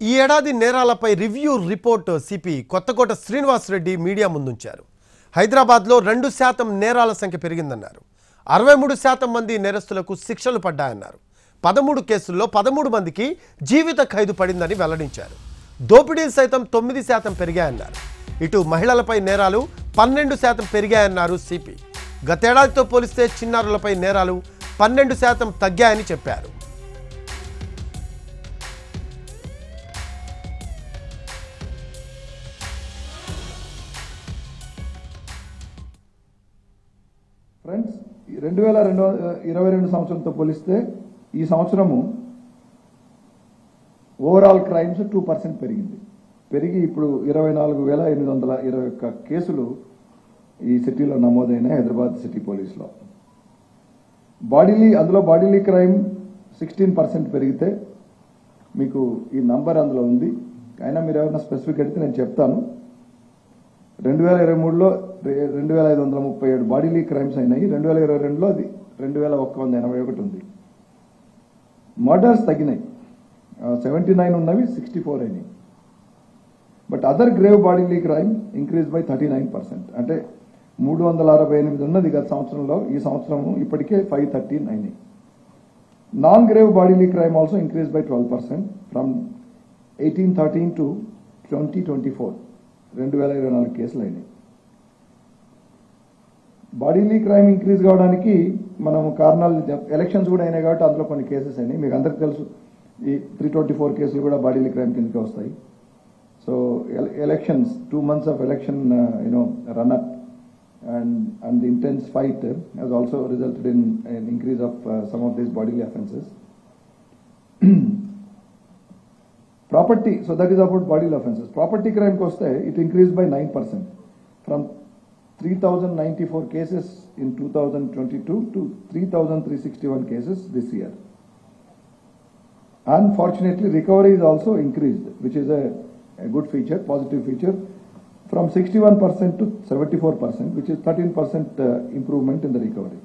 ఈ ఏడాది నేరాలపై review report CP Kothakota Srinivas Reddy media ముందుంచారు. హైదరాబాద్లో 2% నేరాల సంఖ్య పెరిగిందన్నారు. 63% మంది నేరస్తులకు శిక్షలు పడ్డాయన్నారు. 13 కేసుల్లో 13 మందికి జీవిత ఖైదు పడిందని వెల్లడించారు. దోపిడీలు సైతం 9% పెరిగాయన్నారు. ఇటు మహిళలపై నేరాలు 12% పెరిగాయన్నారు సిపి. గతేడాదితో పోలిస్తే చిన్నారులపై నేరాలు 12% తగ్గాయని చెప్పారు. ఫ్రెండ్స్, 2022 సంవత్సరంతో పోలిస్తే ఈ సంవత్సరము ఓవరాల్ క్రైమ్స్ 2% పెరిగి ఇప్పుడు 24,821 కేసులు ఈ సిటీలో నమోదైనాయి. హైదరాబాద్ సిటీ పోలీసులో అందులో బాడీలీ క్రైమ్ 16% పెరిగితే మీకు ఈ నంబర్ అందులో ఉంది. అయినా మీరు ఏమైనా స్పెసిఫిక్ అడిగితే నేను చెప్తాను. 2023లో 2,537 బాడీలీ క్రైమ్స్ అయినాయి. 2022లో అది 2,181 ఉంది. మర్డర్స్ తగ్గినాయి, 79 ఉన్నవి 64 అయినాయి. But other grave bodily crime increase by 39%. అంటే 368 ఉన్నది గత సంవత్సరంలో, ఈ సంవత్సరం ఇప్పటికే 513 అయినాయి. Non grave bodily crime also increase by 12% from 1813 to 2024. 2024 కేసులు అయినాయి. బాడీలీ క్రైమ్ ఇంక్రీజ్ కావడానికి మనం కారణాలు, ఎలక్షన్స్ కూడా అయినాయి కాబట్టి అందులో కొన్ని కేసెస్ అయినాయి. మీకు అందరికి తెలుసు, ఈ 324 కేసులు కూడా బాడీలీ క్రైమ్ కిందకే వస్తాయి. So elections, 2 months of election run up and the intense fight has also resulted in an increase of some of these bodily offences. Property, so that is about bodily offences. Property crime koste, it increased by 9% from 3,094 cases in 2022 to 3,361 cases this year. Unfortunately, recovery is also increased, which is a good feature, positive feature, from 61% to 74%, which is 13% improvement in the recovery.